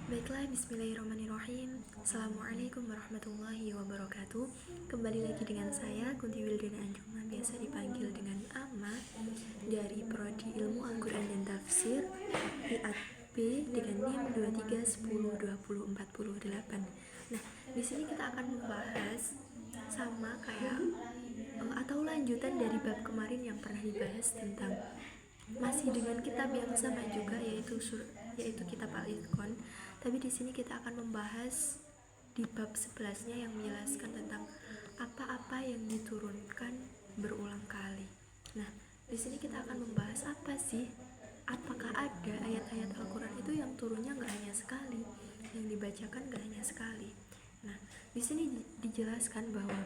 Baiklah, bismillahirrahmanirrahim. Assalamualaikum warahmatullahi wabarakatuh. Kembali lagi dengan saya, Kunti Wildana Anjuma, biasa dipanggil dengan Ama, dari Prodi Ilmu Al-Quran dan Tafsir IAT dengan NIM 23102048. Nah, di sini kita akan membahas sama kayak atau lanjutan dari bab kemarin yang pernah dibahas tentang masih dengan kitab yang sama juga, yaitu kitab Al-Itqan. Tapi di sini kita akan membahas di bab 11-nya yang menjelaskan tentang apa-apa yang diturunkan berulang kali. Nah, di sini kita akan membahas apa sih? Apakah ada ayat-ayat Al-Quran itu yang turunnya nggak hanya sekali, yang dibacakan nggak hanya sekali? Nah, di sini dijelaskan bahwa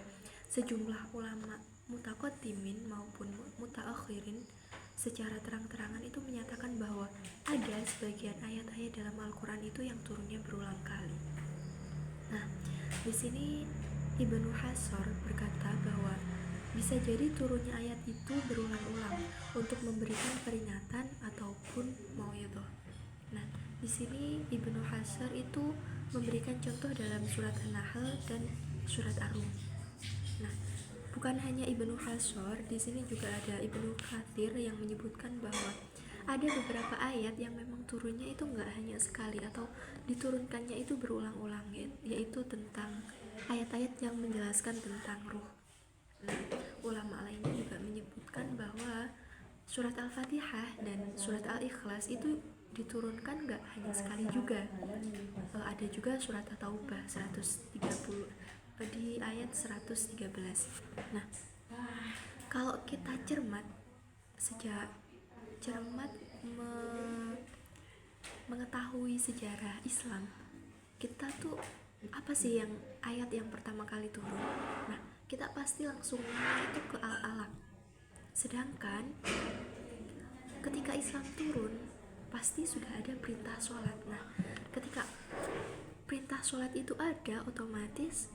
sejumlah ulama mutaqaddimin maupun mutaakhirin secara terang-terangan itu menyatakan bahwa ada sebagian ayat-ayat dalam Al-Quran itu yang turunnya berulang kali. Nah, di sini Ibnu Hasor berkata bahwa bisa jadi turunnya ayat itu berulang-ulang untuk memberikan peringatan ataupun mau'idhah. Nah, di sini Ibnu Hasor itu memberikan contoh dalam surat An-Nahl dan surat Ar-Rum. Nah, bukan hanya Ibnu Hasor, di sini juga ada Ibnu Katsir yang menyebutkan bahwa ada beberapa ayat yang memang turunnya itu nggak hanya sekali atau diturunkannya itu berulang-ulang, yaitu tentang ayat-ayat yang menjelaskan tentang ruh. Nah, ulama lainnya juga menyebutkan bahwa surat Al-Fatihah dan surat Al-Ikhlas itu diturunkan nggak hanya sekali juga. Ada juga surat At-Taubah 130 di ayat 113. Nah, kalau kita cermat mengetahui sejarah Islam, kita tuh apa sih yang ayat yang pertama kali turun? Nah, kita pasti langsung itu ke Al-Alaq. Sedangkan ketika Islam turun, pasti sudah ada perintah sholat. Nah, ketika perintah sholat itu ada, otomatis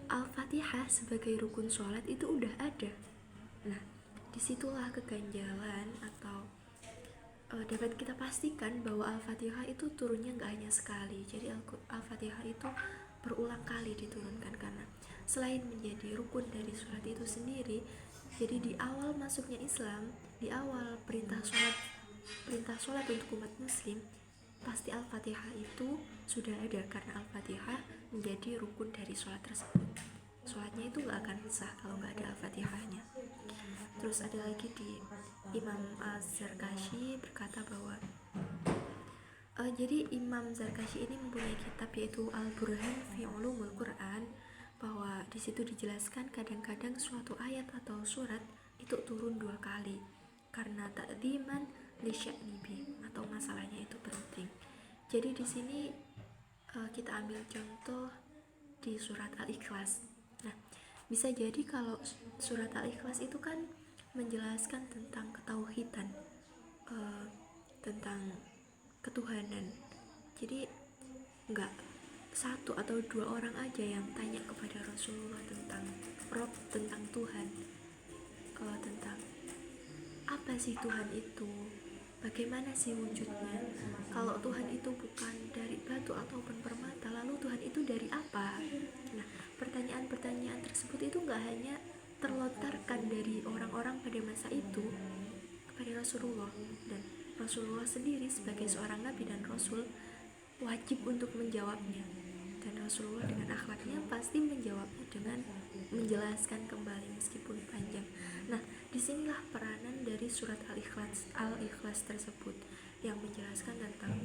Al-Fatihah sebagai rukun sholat itu udah ada. Nah, disitulah keganjalan atau dapat kita pastikan bahwa Al-Fatihah itu turunnya nggak hanya sekali. Jadi Al-Fatihah itu berulang kali diturunkan karena selain menjadi rukun dari sholat itu sendiri, jadi di awal masuknya Islam, di awal perintah sholat untuk umat muslim, pasti Al-Fatihah itu sudah ada karena Al-Fatihah menjadi rukun dari sholat tersebut. Sholatnya itu nggak akan sah kalau nggak ada Al-Fatihahnya. Terus ada lagi di Imam Az-Zarkashi berkata bahwa jadi Imam Zarkashi ini mempunyai kitab yaitu Al-Burhan fi Ulumul Quran, bahwa di situ dijelaskan kadang-kadang suatu ayat atau surat itu turun 2 kali karena ta'dziman li sya'nibi atau masalahnya itu penting. Jadi di sini kita ambil contoh di surat Al-Ikhlas. Nah, bisa jadi kalau surat Al-Ikhlas itu kan menjelaskan tentang ketauhidan, tentang ketuhanan. Jadi nggak satu atau 2 orang aja yang tanya kepada Rasulullah tentang Rob, tentang Tuhan, tentang apa sih Tuhan itu, bagaimana sih wujudnya. Kalau Tuhan itu bukan dari batu ataupun permata, lalu Tuhan itu dari apa? Nah, pertanyaan-pertanyaan tersebut itu nggak hanya terlontarkan dari orang-orang pada masa itu kepada Rasulullah, dan Rasulullah sendiri sebagai seorang nabi dan rasul wajib untuk menjawabnya, dan Rasulullah dengan akhlaknya pasti menjawabnya dengan menjelaskan kembali meskipun panjang. Nah, disinilah peranan dari surat Al-Ikhlas tersebut yang menjelaskan tentang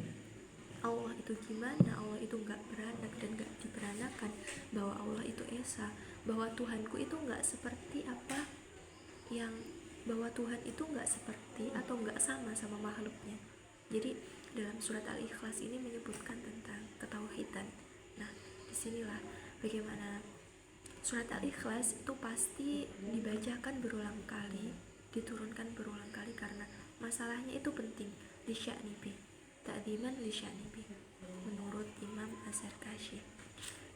Allah itu gimana, Allah itu gak beranak dan gak diberanakan, bahwa Allah itu esa, bahwa Tuhanku itu gak seperti apa yang, bahwa Tuhan itu gak seperti atau gak sama makhluknya. Jadi dalam surat Al-Ikhlas ini menyebutkan tentang ketauhidan. Nah, disinilah bagaimana surat Al-Ikhlas itu pasti dibacakan berulang kali, diturunkan berulang kali karena masalahnya itu penting, li sya'nibi, ta'dziman li sya'nibi, menurut Imam Az-Zarkashi.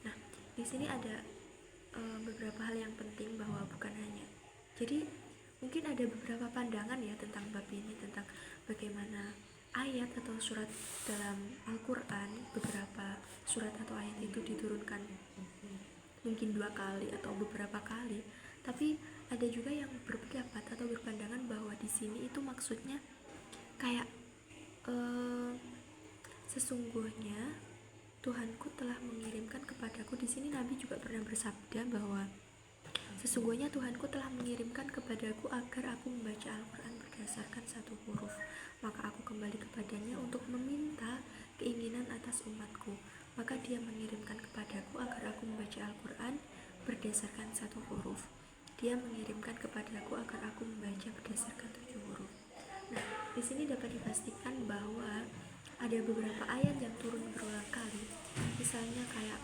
Nah, di sini ada beberapa hal yang penting, bahwa bukan hanya, jadi mungkin ada beberapa pandangan ya tentang bab ini, tentang bagaimana ayat atau surat dalam Al-Quran, beberapa surat atau ayat itu diturunkan mungkin 2 kali atau beberapa kali, tapi ada juga yang berpendapat atau berpandangan bahwa di sini itu maksudnya kayak sesungguhnya Tuhanku telah mengirimkan kepadaku. Di sini Nabi juga pernah bersabda bahwa sesungguhnya Tuhanku telah mengirimkan kepadaku agar aku membaca Al-Quran berdasarkan satu huruf, maka aku kembali kepadanya untuk meminta keinginan atas umatku, maka dia mengirimkan kepadaku agar aku membaca Al-Quran berdasarkan satu huruf. Dia mengirimkan kepadaku agar aku membaca berdasarkan 7 huruf. Nah, di sini dapat dipastikan bahwa ada beberapa ayat yang turun berulang kali. Misalnya kayak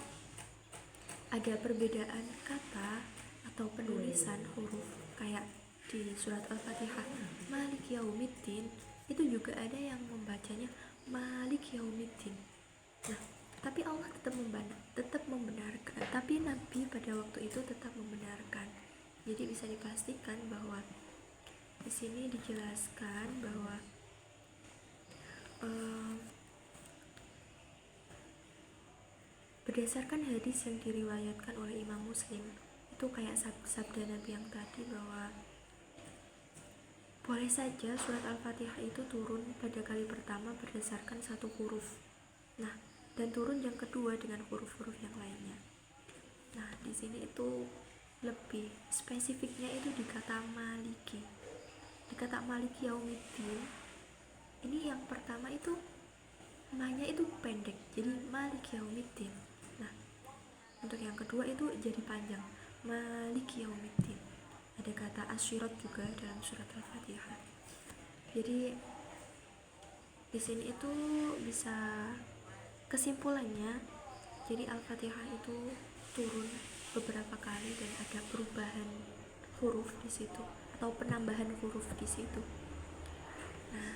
ada perbedaan kata atau penulisan huruf, kayak di surat Al-Fatihah Malik Yaumiddin, itu juga ada yang membacanya Malik Yaumiddin. Nah, tapi Allah tetap membenarkan, tapi Nabi pada waktu itu tetap membenarkan. Jadi bisa dipastikan bahwa di sini dijelaskan bahwa berdasarkan hadis yang diriwayatkan oleh Imam Muslim, itu kayak sabda Nabi yang tadi bahwa boleh saja surat Al-Fatihah itu turun pada kali pertama berdasarkan satu huruf, nah, dan turun yang kedua dengan huruf-huruf yang lainnya. Nah, di sini itu lebih spesifiknya itu di kata Maliki. Di kata Maliki Yaumiddin, ini yang pertama itu mahnya itu pendek, jadi Malik Yaumiddin. Nah, untuk yang kedua itu jadi panjang, Malik Yaumiddin. Ada kata asyirat juga dalam surat Al-Fatihah. Jadi di sini itu bisa kesimpulannya, jadi Al-Fatihah itu turun beberapa kali dan ada perubahan huruf di situ atau penambahan huruf di situ. Nah,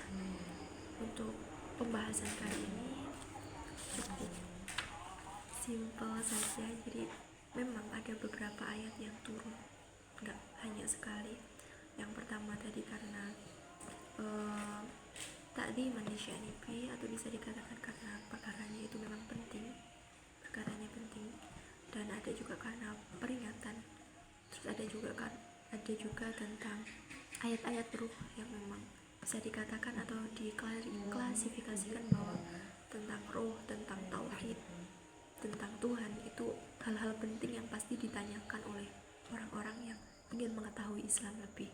untuk pembahasan kali ini cukup simple saja. Jadi memang ada beberapa ayat yang turun, nggak hanya sekali. Yang pertama tadi karena tadi manusia nipi, atau bisa dikatakan karena perkaranya itu memang penting, perkaranya penting, dan ada juga karena peringatan. Terus ada juga tentang ayat-ayat ruh yang memang bisa dikatakan atau diklasifikasikan bahwa tentang roh, tentang tauhid, tentang Tuhan, itu hal-hal penting yang pasti ditanyakan oleh orang-orang yang ingin mengetahui Islam lebih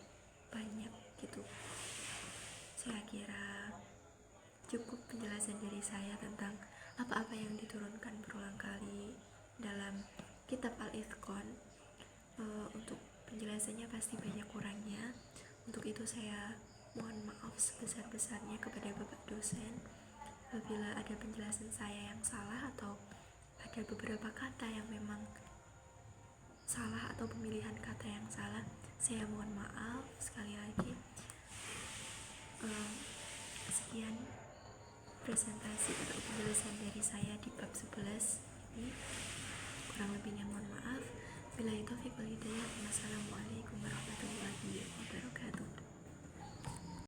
banyak gitu. Saya kira cukup penjelasan dari saya tentang apa-apa yang diturunkan berulang kali dalam kitab Al-Ithqan. Untuk penjelasannya pasti banyak kurangnya. Untuk itu saya mohon maaf sebesar-besarnya kepada Bapak dosen apabila ada penjelasan saya yang salah atau ada beberapa kata yang memang salah atau pemilihan kata yang salah. Saya mohon maaf sekali lagi. Sekian presentasi atau penjelasan dari saya di bab 11 ini. Kurang lebihnya mohon maaf. Billahi taufiq wal hidayah. Wassalamualaikum warahmatullahi wabarakatuh.